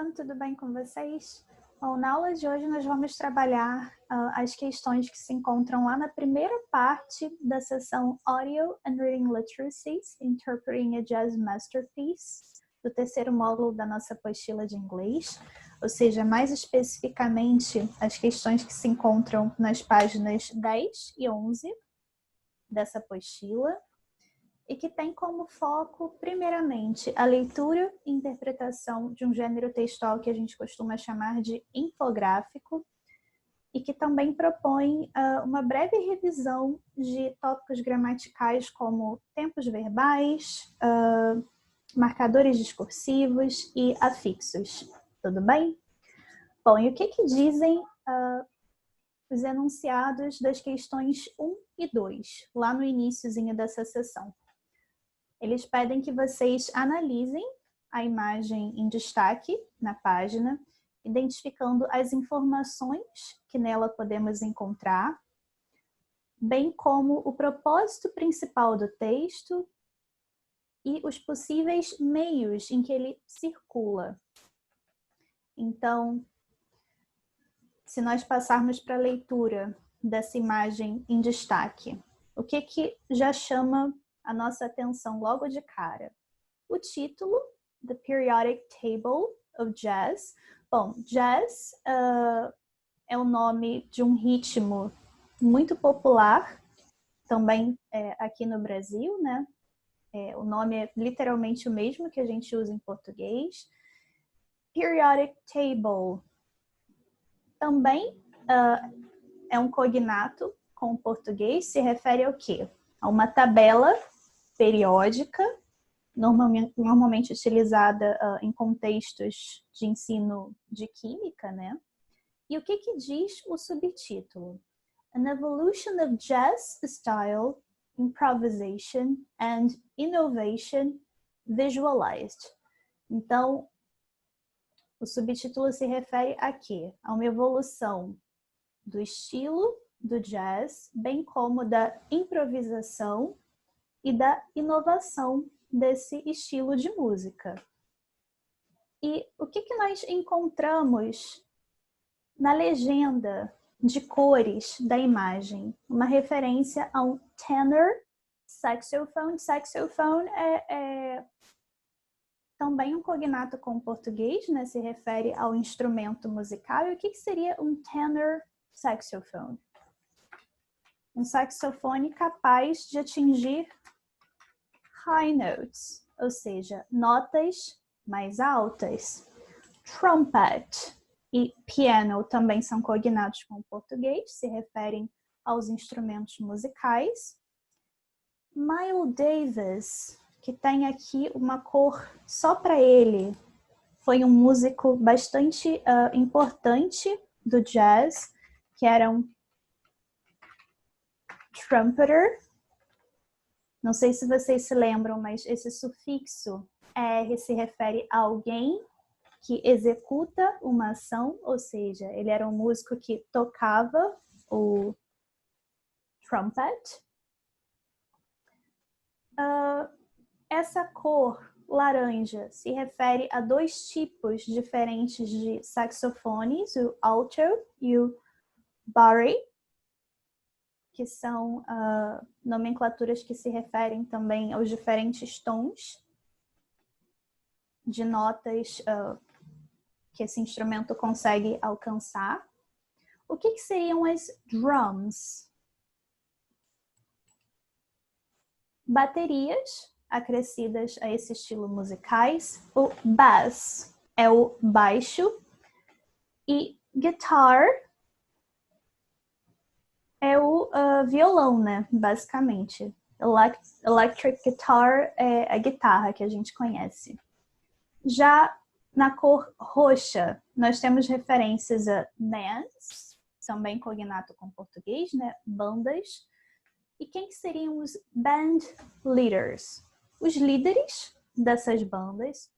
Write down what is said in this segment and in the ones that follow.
turno, tudo bem com vocês? Bom, na aula de hoje nós vamos trabalhar as questões que se encontram lá na primeira parte da seção Audio and Reading Literacies, Interpreting a Jazz Masterpiece, do terceiro módulo da nossa apostila de inglês, ou seja, mais especificamente as questões que se encontram nas páginas 10 e 11 dessa apostila, e que tem como foco, primeiramente, a leitura e interpretação de um gênero textual que a gente costuma chamar de infográfico, e que também propõe uma breve revisão de tópicos gramaticais como tempos verbais, marcadores discursivos e afixos. Tudo bem? Bom, e o que dizem os enunciados das questões 1 e 2, lá no iniciozinho dessa sessão? Eles pedem que vocês analisem a imagem em destaque na página, identificando as informações que nela podemos encontrar, bem como o propósito principal do texto e os possíveis meios em que ele circula. Então, se nós passarmos para a leitura dessa imagem em destaque, o que já chama a nossa atenção logo de cara? O título, The Periodic Table of Jazz. Bom, jazz é o nome de um ritmo muito popular, também aqui no Brasil, né? O nome é literalmente o mesmo que a gente usa em português. Periodic Table também é um cognato com o português, se refere ao quê? A uma tabela periódica, normalmente utilizada em contextos de ensino de química, né? E o que diz o subtítulo? An Evolution of Jazz Style, Improvisation and Innovation Visualized. Então, o subtítulo se refere a quê? A uma evolução do estilo do jazz, bem como da improvisação e da inovação desse estilo de música. E o que nós encontramos na legenda de cores da imagem? Uma referência a um tenor saxophone. Saxophone é também um cognato com o português, né? Se refere ao instrumento musical. E o que seria um tenor saxophone? Um saxofone capaz de atingir high notes, ou seja, notas mais altas. Trumpet e piano também são cognatos com o português, se referem aos instrumentos musicais. Miles Davis, que tem aqui uma cor só para ele, foi um músico bastante importante do jazz, que era um trumpeter. Não sei se vocês se lembram, mas esse sufixo R se refere a alguém que executa uma ação, ou seja, ele era um músico que tocava o trumpet. Essa cor laranja se refere a dois tipos diferentes de saxofones, o alto e o bari, que são nomenclaturas que se referem também aos diferentes tons de notas que esse instrumento consegue alcançar. O que seriam as drums? Baterias acrescidas a esse estilo musicais. O bass é o baixo e guitar é o violão, né? Basicamente. Electric guitar é a guitarra que a gente conhece. Já na cor roxa, nós temos referências a bands, também cognato com português, né? Bandas. E quem seriam os band leaders? Os líderes dessas bandas.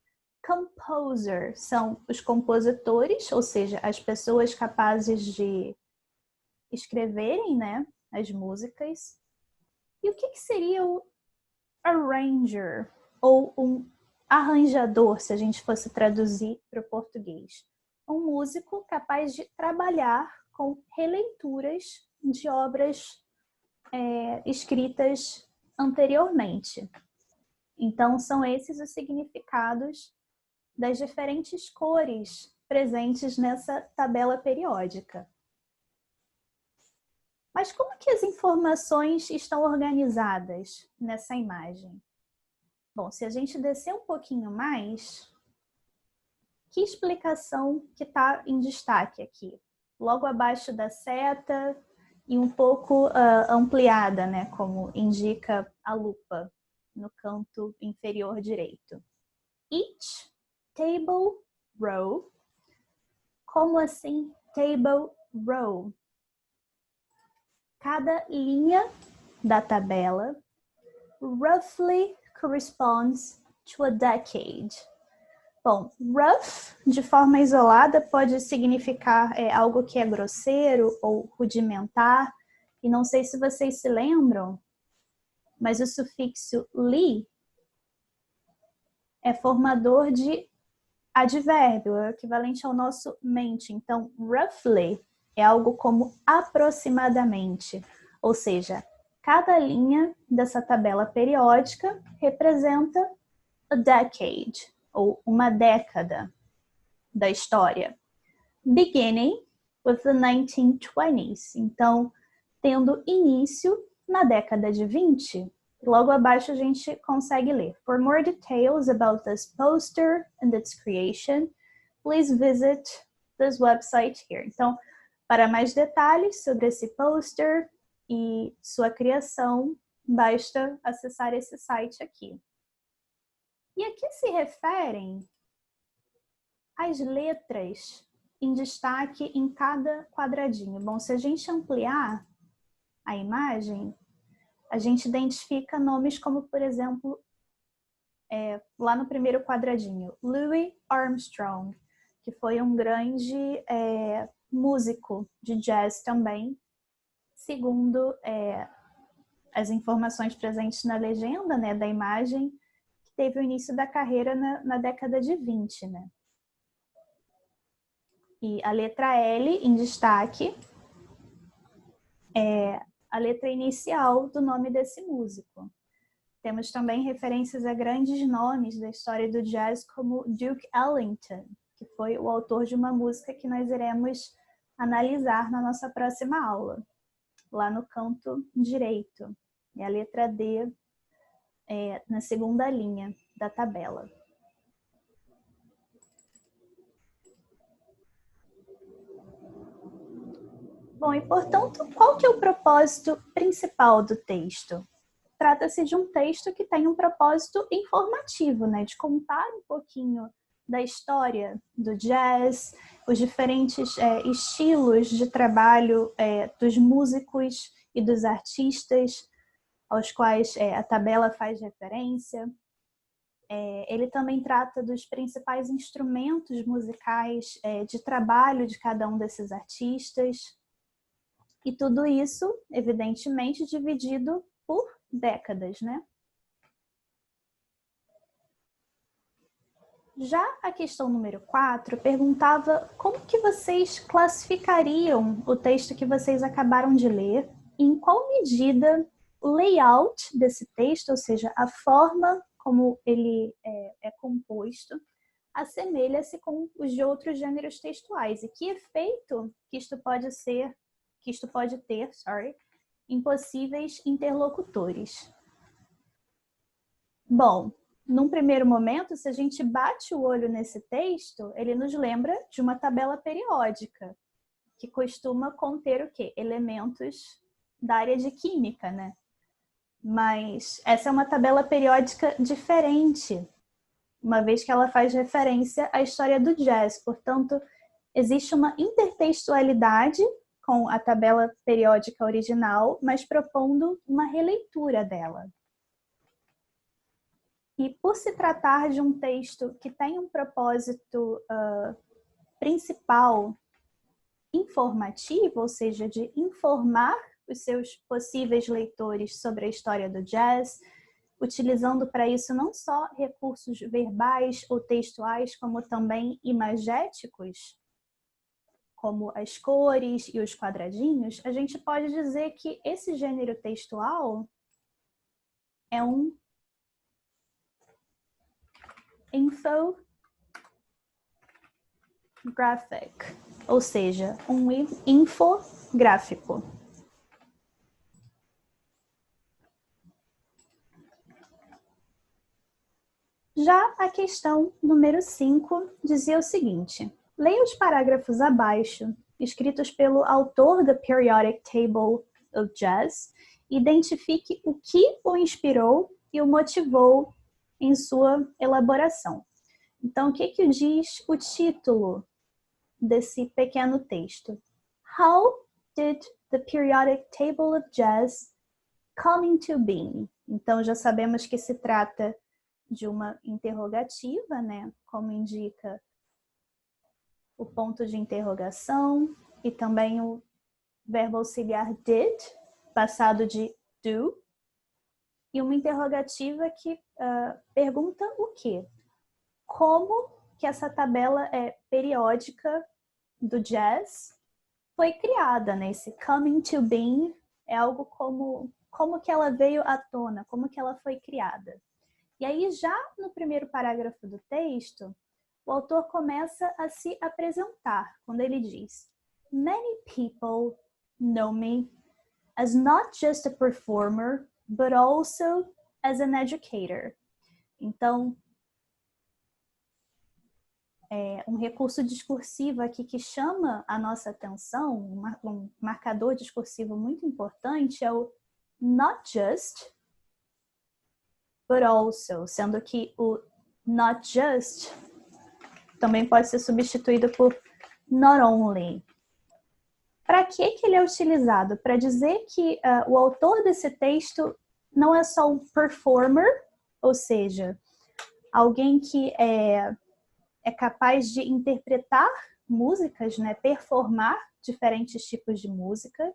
Composer são os compositores, ou seja, as pessoas capazes de escreverem, né, as músicas. E o que seria o arranger ou um arranjador, se a gente fosse traduzir para o português? Um músico capaz de trabalhar com releituras de obras escritas anteriormente. Então, são esses os significados das diferentes cores presentes nessa tabela periódica. Mas como que as informações estão organizadas nessa imagem? Bom, se a gente descer um pouquinho mais, que explicação que está em destaque aqui? Logo abaixo da seta e um pouco ampliada, né, como indica a lupa no canto inferior direito. Each table row. Como assim table row? Cada linha da tabela roughly corresponds to a decade. Bom, rough, de forma isolada, pode significar algo que é grosseiro ou rudimentar. E não sei se vocês se lembram, mas o sufixo "li" é formador de advérbio, é o equivalente ao nosso mente. Então, roughly é algo como aproximadamente, ou seja, cada linha dessa tabela periódica representa a decade, ou uma década da história. Beginning with the 1920s, então, tendo início na década de 20. Logo abaixo a gente consegue ler. For more details about this poster and its creation, please visit this website here. Então, para mais detalhes sobre esse pôster e sua criação, basta acessar esse site aqui. E a que se referem as letras em destaque em cada quadradinho? Bom, se a gente ampliar a imagem, a gente identifica nomes como, por exemplo, lá no primeiro quadradinho, Louis Armstrong, que foi um grande músico de jazz também, segundo as informações presentes na legenda, né, da imagem, que teve o início da carreira na década de 20, né? E a letra L em destaque é a letra inicial do nome desse músico. Temos também referências a grandes nomes da história do jazz, como Duke Ellington, que foi o autor de uma música que nós iremos analisar na nossa próxima aula, lá no canto direito. É a letra D na segunda linha da tabela. Bom, e portanto, qual que é o propósito principal do texto? Trata-se de um texto que tem um propósito informativo, né? De contar um pouquinho da história do jazz, os diferentes estilos de trabalho dos músicos e dos artistas aos quais a tabela faz referência. Ele também trata dos principais instrumentos musicais de trabalho de cada um desses artistas. E tudo isso, evidentemente, dividido por décadas, né? Já a questão número 4 perguntava como que vocês classificariam o texto que vocês acabaram de ler e em qual medida o layout desse texto, ou seja, a forma como ele é composto, assemelha-se com os de outros gêneros textuais e que efeito que isto pode ter em possíveis interlocutores. Bom, num primeiro momento, se a gente bate o olho nesse texto, ele nos lembra de uma tabela periódica, que costuma conter o quê? Elementos da área de química, né? Mas essa é uma tabela periódica diferente, uma vez que ela faz referência à história do jazz. Portanto, existe uma intertextualidade com a tabela periódica original, mas propondo uma releitura dela. E por se tratar de um texto que tem um propósito principal informativo, ou seja, de informar os seus possíveis leitores sobre a história do jazz, utilizando para isso não só recursos verbais ou textuais, como também imagéticos, como as cores e os quadradinhos, a gente pode dizer que esse gênero textual é um infographic, ou seja, um infográfico. Já a questão número 5 dizia o seguinte: leia os parágrafos abaixo, escritos pelo autor da Periodic Table of Jazz, e identifique o que o inspirou e o motivou em sua elaboração. Então, o que diz o título desse pequeno texto? How did the Periodic Table of Jazz come into being? Então, já sabemos que se trata de uma interrogativa, né? Como indica o ponto de interrogação e também o verbo auxiliar did, passado de do, e uma interrogativa que pergunta o quê? Como que essa tabela periódica do jazz foi criada, né? Esse coming to being é algo como que ela veio à tona, como que ela foi criada. E aí, já no primeiro parágrafo do texto, o autor começa a se apresentar, quando ele diz: Many people know me as not just a performer, but also as an educator. Então, um recurso discursivo aqui que chama a nossa atenção, um marcador discursivo muito importante é o not just, but also, sendo que o not just também pode ser substituído por not only. Para que ele é utilizado? Para dizer que o autor desse texto não é só um performer, ou seja, alguém que é capaz de interpretar músicas, né, performar diferentes tipos de música,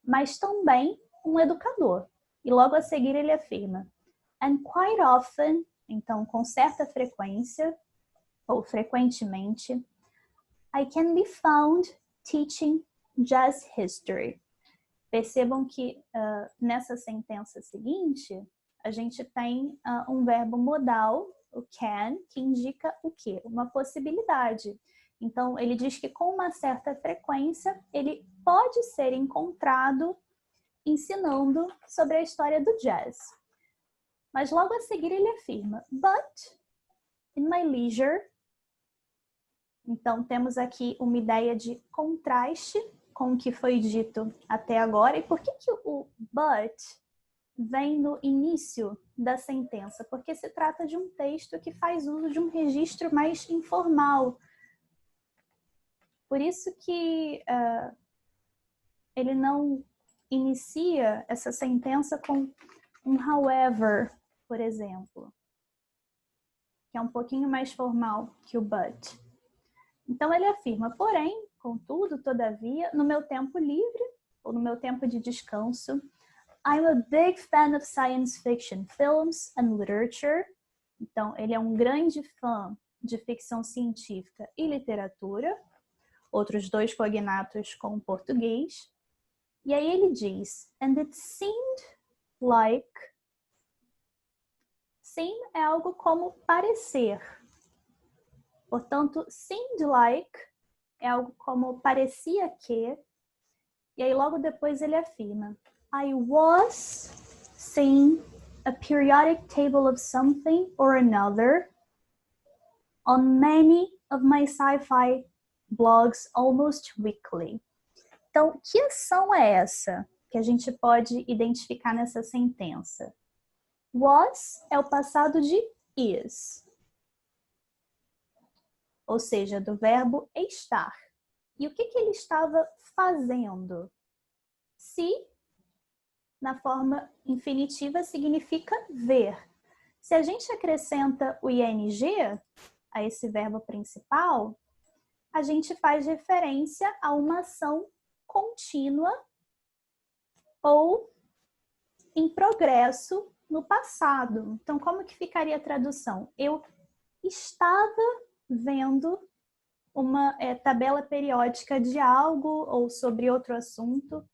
mas também um educador. E logo a seguir ele afirma: And quite often, então com certa frequência, ou frequentemente, I can be found teaching jazz history. Percebam que nessa sentença seguinte, a gente tem um verbo modal, o can, que indica o quê? Uma possibilidade. Então, ele diz que com uma certa frequência, ele pode ser encontrado ensinando sobre a história do jazz. Mas logo a seguir ele afirma, but in my leisure. Então, temos aqui uma ideia de contraste com o que foi dito até agora. E por que o but vem no início da sentença? Porque se trata de um texto que faz uso de um registro mais informal. Por isso que ele não inicia essa sentença com um however, por exemplo, que é um pouquinho mais formal que o but. Então ele afirma, porém, contudo, todavia, no meu tempo livre, ou no meu tempo de descanso, I'm a big fan of science fiction films and literature. Então, ele é um grande fã de ficção científica e literatura, outros dois cognatos com português. E aí ele diz, and it seemed like, seem é algo como parecer. Portanto, seemed like é algo como parecia que, e aí logo depois ele afirma, I was seeing a periodic table of something or another on many of my sci-fi blogs almost weekly. Então, que ação é essa que a gente pode identificar nessa sentença? Was é o passado de is, ou seja, do verbo estar. E o que ele estava fazendo? Se, na forma infinitiva, significa ver. Se a gente acrescenta o ing a esse verbo principal, a gente faz referência a uma ação contínua ou em progresso no passado. Então, como que ficaria a tradução? Eu estava vendo uma tabela periódica de algo ou sobre outro assunto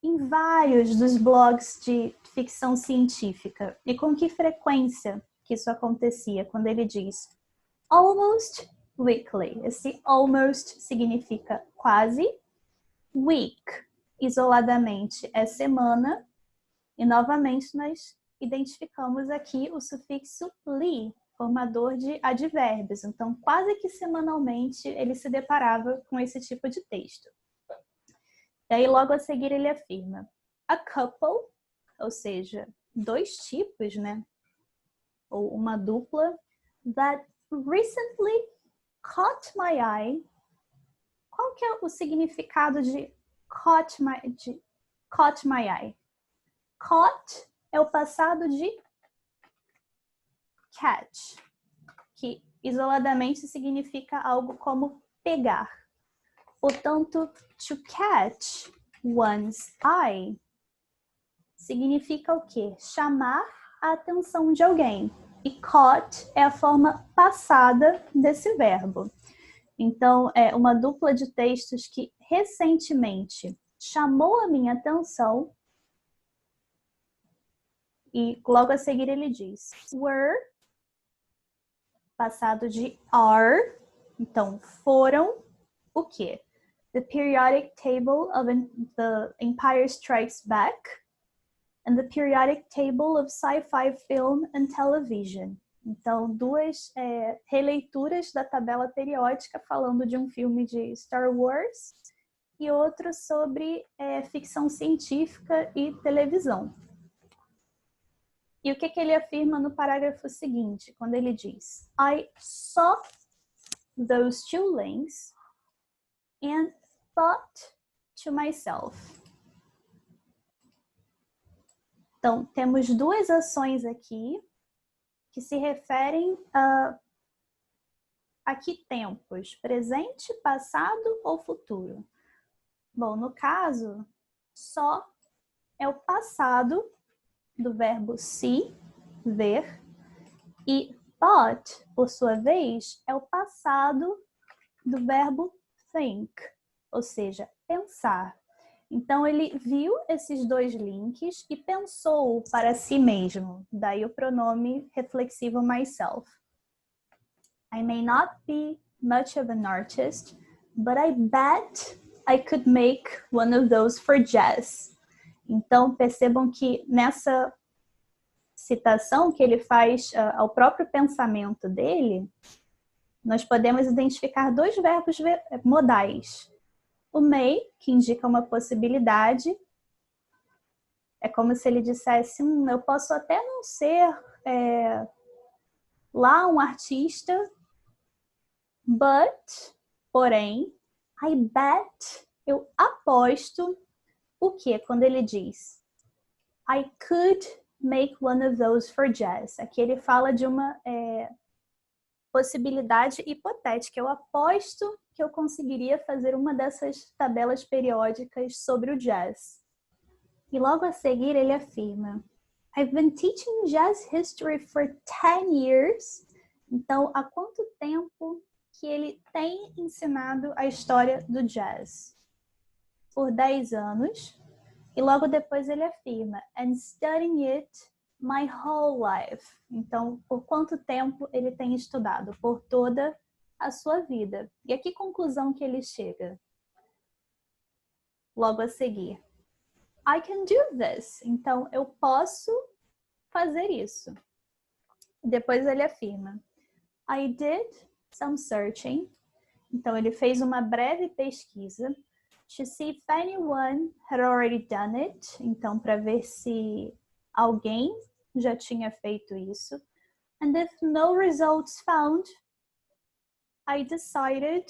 em vários dos blogs de ficção científica. E com que frequência que isso acontecia? Quando ele diz almost weekly. Esse almost significa quase. Week, isoladamente, é semana. E, novamente, nós identificamos aqui o sufixo "li", formador de advérbios. Então, quase que semanalmente, ele se deparava com esse tipo de texto. E aí, logo a seguir, ele afirma a couple, ou seja, dois tipos, né? Ou uma dupla, that recently caught my eye. Qual que é o significado de caught my eye? Caught é o passado de catch, que isoladamente significa algo como pegar. Portanto, to catch one's eye significa o quê? Chamar a atenção de alguém. E caught é a forma passada desse verbo. Então, é uma dupla de textos que recentemente chamou a minha atenção. E logo a seguir ele diz were, passado de are. Então, foram o quê? The periodic table of the Empire Strikes Back and the periodic table of sci-fi film and television. Então, duas releituras da tabela periódica falando de um filme de Star Wars e outro sobre ficção científica e televisão. E o que ele afirma no parágrafo seguinte, quando ele diz I saw those two links and thought to myself. Então, temos duas ações aqui que se referem a que tempos? Presente, passado ou futuro? Bom, no caso, só é o passado do verbo see, ver, e thought, por sua vez, é o passado do verbo think, ou seja, pensar. Então, ele viu esses dois links e pensou para si mesmo. Daí o pronome reflexivo myself. I may not be much of an artist, but I bet I could make one of those for Jess. Então, percebam que nessa citação que ele faz ao próprio pensamento dele, nós podemos identificar dois verbos modais. O may, que indica uma possibilidade, é como se ele dissesse, eu posso até não ser lá um artista, but, porém, I bet, eu aposto, o quê? Quando ele diz, I could make one of those for Jess. Aqui ele fala de uma possibilidade hipotética. Eu aposto que eu conseguiria fazer uma dessas tabelas periódicas sobre o jazz. E logo a seguir ele afirma, I've been teaching jazz history for 10 years. Então, há quanto tempo que ele tem ensinado a história do jazz? Por 10 anos. E logo depois ele afirma, and studying it my whole life. Então, por quanto tempo ele tem estudado? Por toda a sua vida. E a que conclusão que ele chega? Logo a seguir. I can do this. Então, eu posso fazer isso. Depois ele afirma. I did some searching. Então, ele fez uma breve pesquisa to see if anyone had already done it. Então, para ver se alguém já tinha feito isso. And if no results found, I decided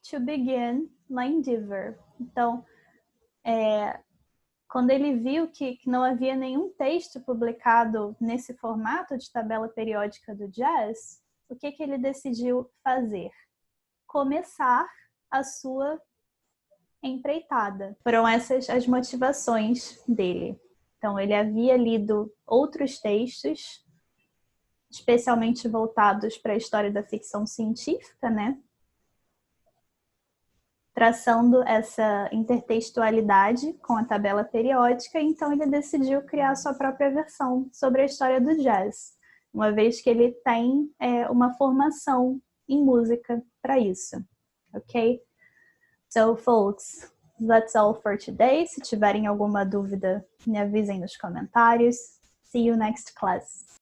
to begin my endeavor. Então, quando ele viu que não havia nenhum texto publicado nesse formato de tabela periódica do jazz, o que ele decidiu fazer? Começar a sua empreitada. Foram essas as motivações dele. Então, ele havia lido outros textos, especialmente voltados para a história da ficção científica, né? Traçando essa intertextualidade com a tabela periódica, então ele decidiu criar sua própria versão sobre a história do jazz, uma vez que ele tem uma formação em música para isso, ok? So, folks, that's all for today. Se tiverem alguma dúvida, me avisem nos comentários. See you next class.